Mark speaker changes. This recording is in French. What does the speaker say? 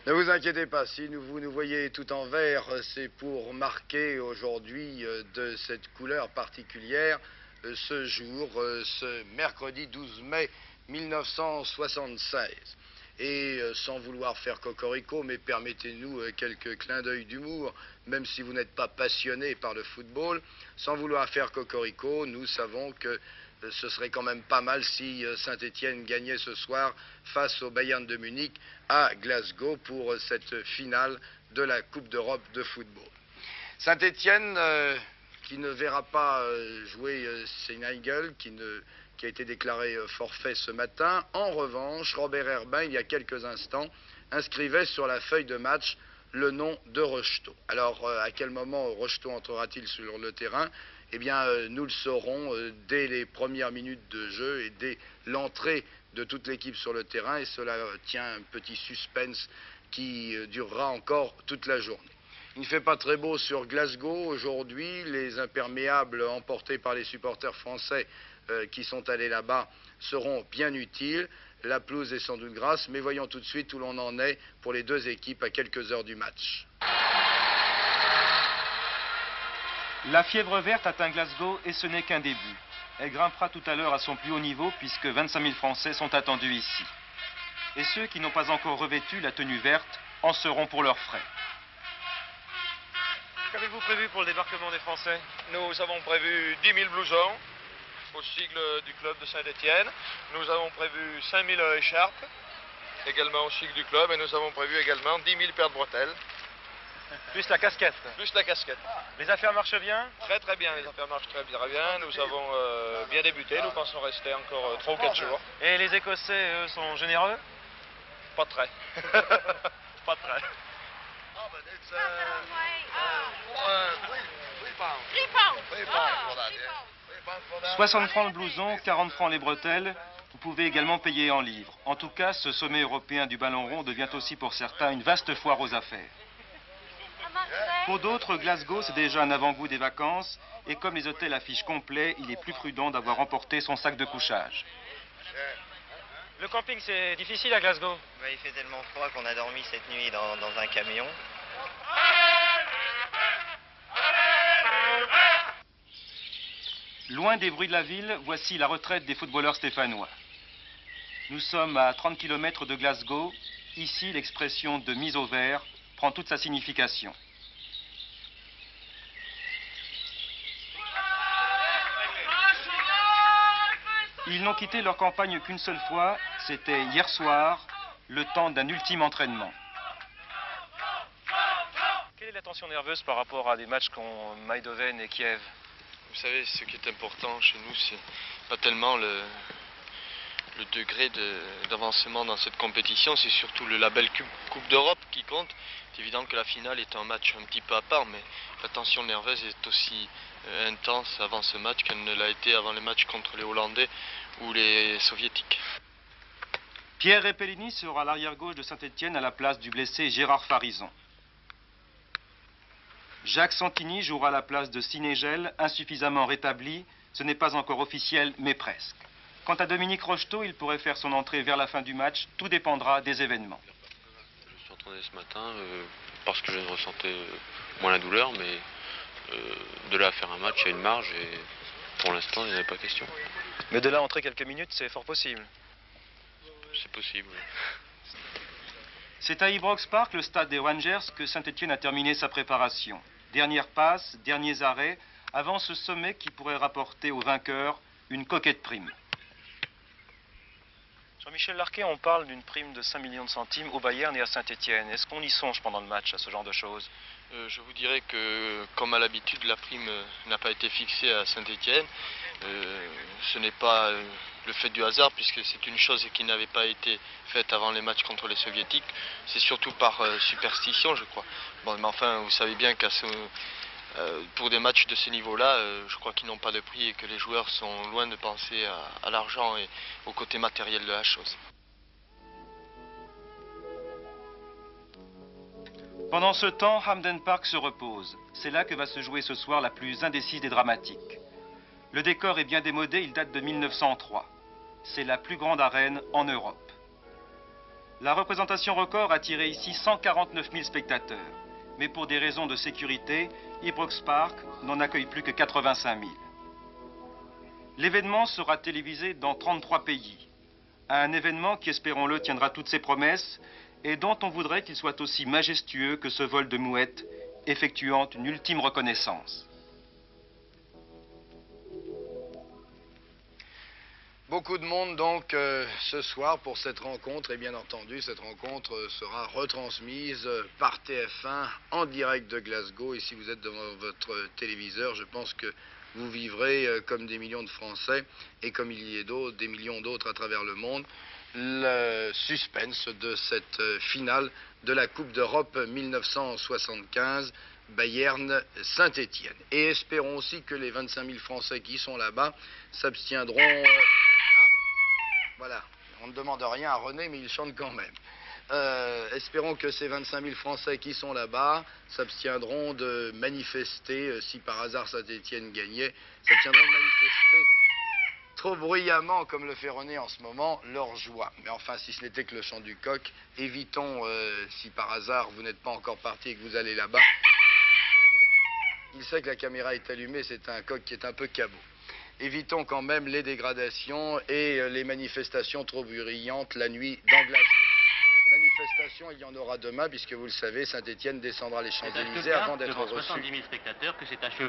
Speaker 1: Ne vous inquiétez pas, si vous nous voyez tout en vert, c'est pour marquer aujourd'hui de cette couleur particulière ce jour, ce mercredi 12 mai 1976. Et sans vouloir faire cocorico, mais permettez-nous quelques clins d'œil d'humour, même si vous n'êtes pas passionné par le football, sans vouloir faire cocorico, nous savons que ce serait quand même pas mal si Saint-Étienne gagnait ce soir face au Bayern de Munich à Glasgow pour cette finale de la Coupe d'Europe de football. Saint-Étienne qui ne verra pas jouer Seinagel, qui a été déclaré forfait ce matin. En revanche, Robert Herbin, il y a quelques instants, inscrivait sur la feuille de match le nom de Rocheteau. Alors, à quel moment Rocheteau entrera-t-il sur le terrain? Eh bien, nous le saurons dès les premières minutes de jeu et dès l'entrée de toute l'équipe sur le terrain. Et cela tient un petit suspense qui durera encore toute la journée. Il ne fait pas très beau sur Glasgow aujourd'hui. Les imperméables emportés par les supporters français qui sont allés là-bas seront bien utiles. La pelouse est sans doute grasse, mais voyons tout de suite où l'on en est pour les deux équipes à quelques heures du match.
Speaker 2: La fièvre verte atteint Glasgow et ce n'est qu'un début. Elle grimpera tout à l'heure à son plus haut niveau puisque 25 000 Français sont attendus ici. Et ceux qui n'ont pas encore revêtu la tenue verte en seront pour leurs frais.
Speaker 3: Qu'avez-vous prévu pour le débarquement des Français?
Speaker 4: Nous avons prévu 10 000 blousons au sigle du club de Saint-Étienne. Nous avons prévu 5 000 écharpes également au sigle du club et nous avons prévu également 10 000 paires de bretelles.
Speaker 3: Plus la casquette.
Speaker 4: Plus la casquette.
Speaker 3: Les affaires marchent bien?
Speaker 4: Très très bien, les affaires marchent très bien. Nous avons bien débuté, nous pensons rester encore 3 ou 4 jours.
Speaker 3: Et les Écossais, eux, sont généreux?
Speaker 4: Pas très. Pas très.
Speaker 2: 60 francs le blouson, 40 francs les bretelles. Vous pouvez également payer en livres. En tout cas, ce sommet européen du ballon rond devient aussi pour certains une vaste foire aux affaires. Pour d'autres, Glasgow, c'est déjà un avant-goût des vacances. Et comme les hôtels affichent complet, il est plus prudent d'avoir emporté son sac de couchage.
Speaker 3: Le camping, c'est difficile à Glasgow?
Speaker 5: Il fait tellement froid qu'on a dormi cette nuit dans un camion.
Speaker 2: Loin des bruits de la ville, voici la retraite des footballeurs stéphanois. Nous sommes à 30 km de Glasgow. Ici, l'expression de mise au vert prend toute sa signification. Ils n'ont quitté leur campagne qu'une seule fois, c'était hier soir, le temps d'un ultime entraînement.
Speaker 3: Quelle est la tension nerveuse par rapport à des matchs comme Eindhoven et Kiev?
Speaker 4: Vous savez, ce qui est important chez nous, c'est pas tellement le degré d'avancement dans cette compétition, c'est surtout le label Coupe d'Europe qui compte. C'est évident que la finale est un match un petit peu à part, mais la tension nerveuse est aussi intense avant ce match qu'elle ne l'a été avant les matchs contre les Hollandais ou les Soviétiques.
Speaker 2: Pierre Repellini sera l'arrière-gauche de Saint-Étienne à la place du blessé Gérard Farison. Jacques Santini jouera à la place de Seinagel, insuffisamment rétabli. Ce n'est pas encore officiel, mais presque. Quant à Dominique Rocheteau, il pourrait faire son entrée vers la fin du match. Tout dépendra des événements.
Speaker 6: Je suis entraîné ce matin parce que je ressentais moins la douleur, mais de là à faire un match, il y a une marge et pour l'instant, il n'y en a pas question.
Speaker 3: Mais de là à entrer quelques minutes, c'est fort possible.
Speaker 6: C'est possible, oui.
Speaker 2: C'est à Ibrox Park, le stade des Rangers, que Saint-Étienne a terminé sa préparation. Dernière passe, derniers arrêts, avant ce sommet qui pourrait rapporter aux vainqueurs une coquette prime.
Speaker 3: Jean-Michel Larquet, on parle d'une prime de 5 millions de centimes au Bayern et à Saint-Étienne. Est-ce qu'on y songe pendant le match à ce genre de choses?
Speaker 4: Je vous dirais que, comme à l'habitude, la prime n'a pas été fixée à Saint-Étienne. Ce n'est pas le fait du hasard, puisque c'est une chose qui n'avait pas été faite avant les matchs contre les Soviétiques. C'est surtout par superstition, je crois. Bon, mais enfin, vous savez bien qu'à pour des matchs de ce niveau-là, je crois qu'ils n'ont pas de prix et que les joueurs sont loin de penser à l'argent et au côté matériel de la chose.
Speaker 2: Pendant ce temps, Hampden Park se repose. C'est là que va se jouer ce soir la plus indécise des dramatiques. Le décor est bien démodé, il date de 1903. C'est la plus grande arène en Europe. La représentation record a attiré ici 149 000 spectateurs. Mais pour des raisons de sécurité, Ibrox Park n'en accueille plus que 85 000. L'événement sera télévisé dans 33 pays. Un événement qui, espérons-le, tiendra toutes ses promesses et dont on voudrait qu'il soit aussi majestueux que ce vol de mouettes effectuant une ultime reconnaissance.
Speaker 1: Beaucoup de monde donc ce soir pour cette rencontre, et bien entendu cette rencontre sera retransmise par TF1 en direct de Glasgow. Et si vous êtes devant votre téléviseur, je pense que vous vivrez comme des millions de Français et comme il y a des millions d'autres à travers le monde, le suspense de cette finale de la Coupe d'Europe 1975. Bayern-Saint-Étienne. Et espérons aussi que les 25 000 Français qui sont là-bas s'abstiendront... Voilà, on ne demande rien à René, mais il chante quand même. Espérons que ces 25 000 Français qui sont là-bas s'abstiendront de manifester, si par hasard Saint-Étienne gagnait, s'abstiendront de manifester trop bruyamment, comme le fait René en ce moment, leur joie. Mais enfin, si ce n'était que le chant du coq, évitons, si par hasard vous n'êtes pas encore parti et que vous allez là-bas, il sait que la caméra est allumée, c'est un coq qui est un peu cabot. Évitons quand même les dégradations et les manifestations trop bruyantes la nuit dans Glasgow. Manifestation, il y en aura demain, puisque vous le savez, Saint-Étienne descendra les Champs-Élysées avant d'être reçu.
Speaker 7: 70 000 spectateurs que c'est achevé.